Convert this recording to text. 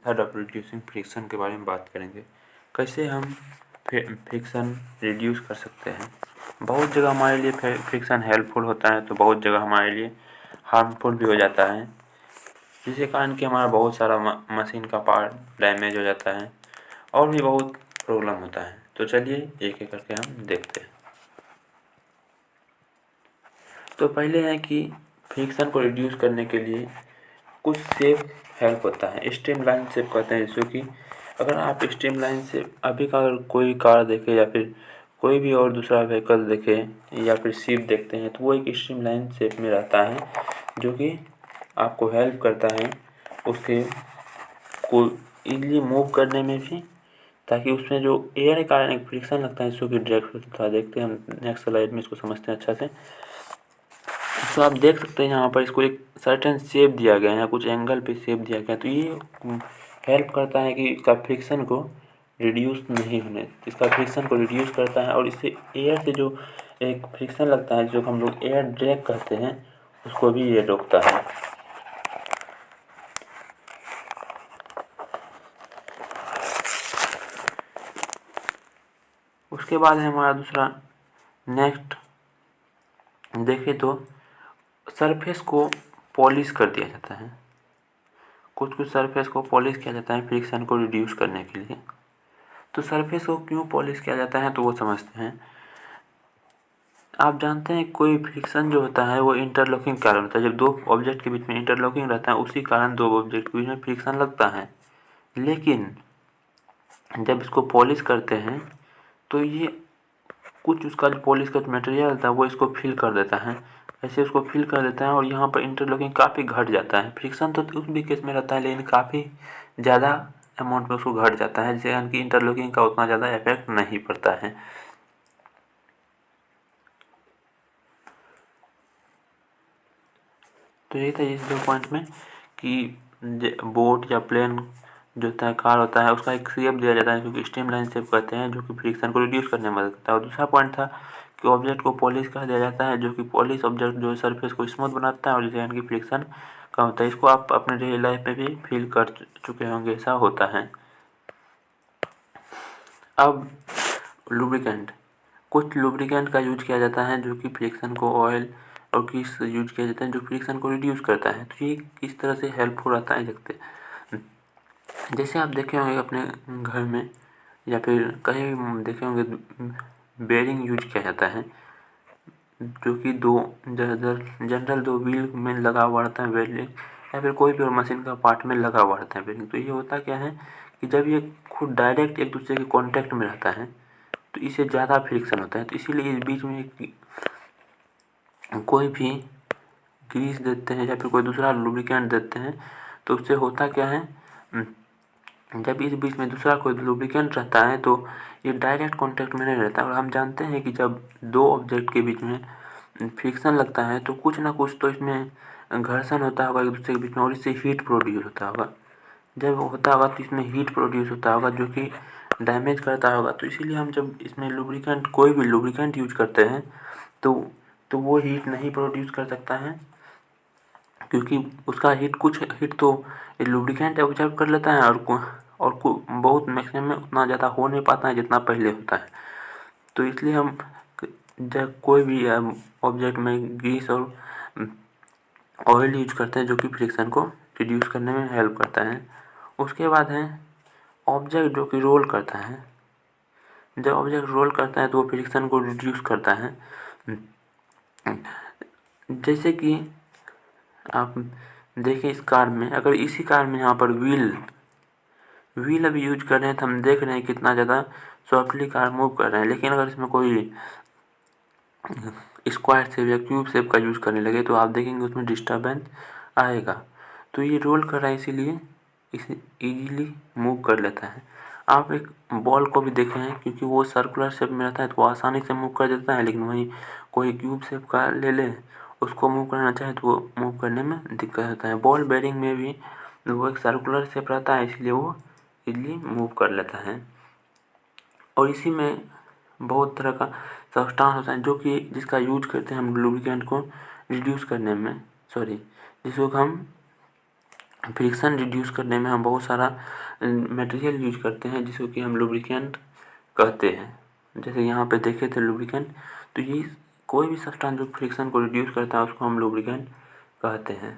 Method of reducing friction के बारे में बात करेंगे। कैसे हम फ्रिक्शन रिड्यूस कर सकते हैं। बहुत जगह हमारे लिए फ्रिक्शन हेल्पफुल होता है तो बहुत जगह हमारे लिए हार्मफुल भी हो जाता है, जिसके कारण कि हमारा बहुत सारा मशीन का पार्ट डैमेज हो जाता है और भी बहुत प्रॉब्लम होता है। तो चलिए एक एक करके हम देखते हैं। तो पहले है कि फ्रिक्शन को रिड्यूस करने के लिए कुछ शेप हेल्प होता है। स्ट्रीमलाइन शेप कहते हैं, जैसे कि अगर आप स्ट्रीमलाइन से अभी का अगर कोई कार देखे या फिर कोई भी और दूसरा व्हीकल देखे या फिर शिप देखते हैं तो वो एक स्ट्रीमलाइन शेप में रहता है, जो कि आपको हेल्प करता है उसके को इजीली मूव करने में भी, ताकि उसमें जो एयर के कारण एक फ्रिक्शन लगता है इसको भी डायरेक्ट होता है। देखते हैं हम नेक्स्ट स्लाइड में इसको समझते हैं अच्छा से। तो आप देख सकते हैं यहाँ पर इसको एक सर्टेन शेप दिया गया है या कुछ एंगल पे शेप दिया गया है, तो ये हेल्प करता है कि इसका फ्रिक्शन को रिड्यूस नहीं होने, इसका फ्रिक्शन को रिड्यूस करता है और इससे एयर से जो एक फ्रिक्शन लगता है जो हम लोग एयर ड्रैग कहते हैं उसको भी ये रोकता है। उसके बाद है हमारा दूसरा नेक्स्ट देखें तो सरफेस को पॉलिश कर दिया जाता है। कुछ सरफेस को पॉलिश किया जाता है फ्रिक्शन को रिड्यूस करने के लिए। तो सरफेस को क्यों पॉलिश किया जाता है तो वो समझते हैं। आप जानते हैं कोई फ्रिक्शन जो होता है वो इंटरलॉकिंग कारण होता है। जब दो ऑब्जेक्ट के बीच में इंटरलॉकिंग रहता है उसी कारण दो ऑब्जेक्ट के बीच में फ्रिक्शन लगता है। लेकिन जब इसको पॉलिश करते हैं तो ये कुछ उसका जो पॉलिश का मटेरियल होता है वो इसको फिल कर देता है, ऐसे उसको फिल कर देता है और यहाँ पर इंटरलॉकिंग काफ़ी घट जाता है। फ्रिक्शन तो उस भी केस में रहता है लेकिन काफ़ी ज़्यादा अमाउंट में उसको घट जाता है, जिससे यानी कि इंटरलॉकिंग का उतना ज़्यादा इफेक्ट नहीं पड़ता है। तो यही था इस दो पॉइंट में कि बोट या प्लेन जो होता है कार होता है उसका एक शेप दिया जाता है जो कि स्ट्रीमलाइन शेप कहते हैं, जो कि फ्रिक्शन को रिड्यूस करने में मदद करता है। और दूसरा पॉइंट था कि ऑब्जेक्ट को पॉलिश कर दिया जाता है, जो कि पॉलिश ऑब्जेक्ट जो सरफेस को स्मूथ बनाता है और जिससे यानी कि फ्रिक्शन कम होता है। इसको आप अपने डेली लाइफ में भी फील कर चुके होंगे, ऐसा होता है। अब लुब्रिकेंट, कुछ लुब्रिकेंट का यूज किया जाता है जो कि फ्रिक्शन को ऑयल और ग्रीस यूज किया जाता है जो फ्रिक्शन को रिड्यूस करता है। तो ये किस तरह से हेल्पफुल रहता है देखते हैं। जैसे आप देखे होंगे अपने घर में या फिर कहीं भी देखे होंगे बेरिंग यूज किया जाता है, जो कि जनरल दो व्हील में लगा हुआ रहता है बेरिंग, या फिर कोई भी और मशीन का पार्ट में लगा हुआ रहता है बेरिंग। तो ये होता क्या है कि जब ये खुद डायरेक्ट एक दूसरे के कांटेक्ट में रहता है तो इससे ज़्यादा फ्रिक्शन होता है। तो इसीलिए इस बीच में कोई भी ग्रीस देते हैं या फिर कोई दूसरा लुब्रिकेंट देते हैं तो उससे होता क्या है, जब इस बीच में दूसरा कोई लुब्रिकेंट रहता है तो ये डायरेक्ट कांटेक्ट में नहीं रहता। और हम जानते हैं कि जब दो ऑब्जेक्ट के बीच में फ्रिक्शन लगता है तो कुछ ना कुछ तो इसमें घर्षण होता होगा एक दूसरे के बीच में और इससे हीट प्रोड्यूस होता होगा। जब होता होगा तो इसमें हीट प्रोड्यूस होता होगा जो कि डैमेज करता होगा। तो इसीलिए हम जब इसमें लुब्रिकेंट कोई भी लुब्रिकेंट यूज करते हैं तो वो हीट नहीं प्रोड्यूस कर सकता है, क्योंकि उसका कुछ हीट तो लुब्रिकेंट ऑब्जर्व कर लेता है और बहुत मैक्सिमम में उतना ज़्यादा हो नहीं पाता है जितना पहले होता है। तो इसलिए हम जब कोई भी ऑब्जेक्ट में ग्रीस और ऑयल यूज करते हैं जो कि फ्रिक्शन को रिड्यूस करने में हेल्प करता है। उसके बाद है ऑब्जेक्ट जो कि रोल करता है। जब ऑब्जेक्ट रोल करता है तो वो फ्रिक्शन को रिड्यूस करता है। जैसे कि आप देखें इस कार में, अगर इसी कार में यहाँ पर व्हील अभी यूज कर रहे हैं तो हम देख रहे हैं कितना ज़्यादा सॉफ्टली कार मूव कर रहे हैं। लेकिन अगर इसमें कोई स्क्वायर शेप या क्यूब शेप का यूज करने लगे तो आप देखेंगे उसमें डिस्टर्बेंस आएगा। तो ये रोल कर रहा है इसीलिए इसे इजीली मूव कर लेता है। आप एक बॉल को भी देखे हैं, क्योंकि वो सर्कुलर शेप में रहता है तो वो आसानी से मूव कर देता है। लेकिन वहीं कोई क्यूब शेप का ले ले उसको मूव करना चाहे तो वो मूव करने में दिक्कत होता है। बॉल बेरिंग में भी वो एक सर्कुलर शेप रहता है इसलिए वो इजीली मूव कर लेता है। और इसी में बहुत तरह का सब्सटेंस होता है जो कि जिसका यूज करते हैं हम लुब्रिकेंट को रिड्यूस करने में, जिसको हम फ्रिक्शन रिड्यूस करने में हम बहुत सारा मटेरियल यूज करते हैं जिसको कि हम लुब्रिकेंट कहते हैं। जैसे यहाँ पे देखे थे लुब्रिकेंट, तो ये कोई भी सब्सटेंस जो फ्रिक्शन को रिड्यूस करता है उसको हम लुब्रिकेंट कहते हैं।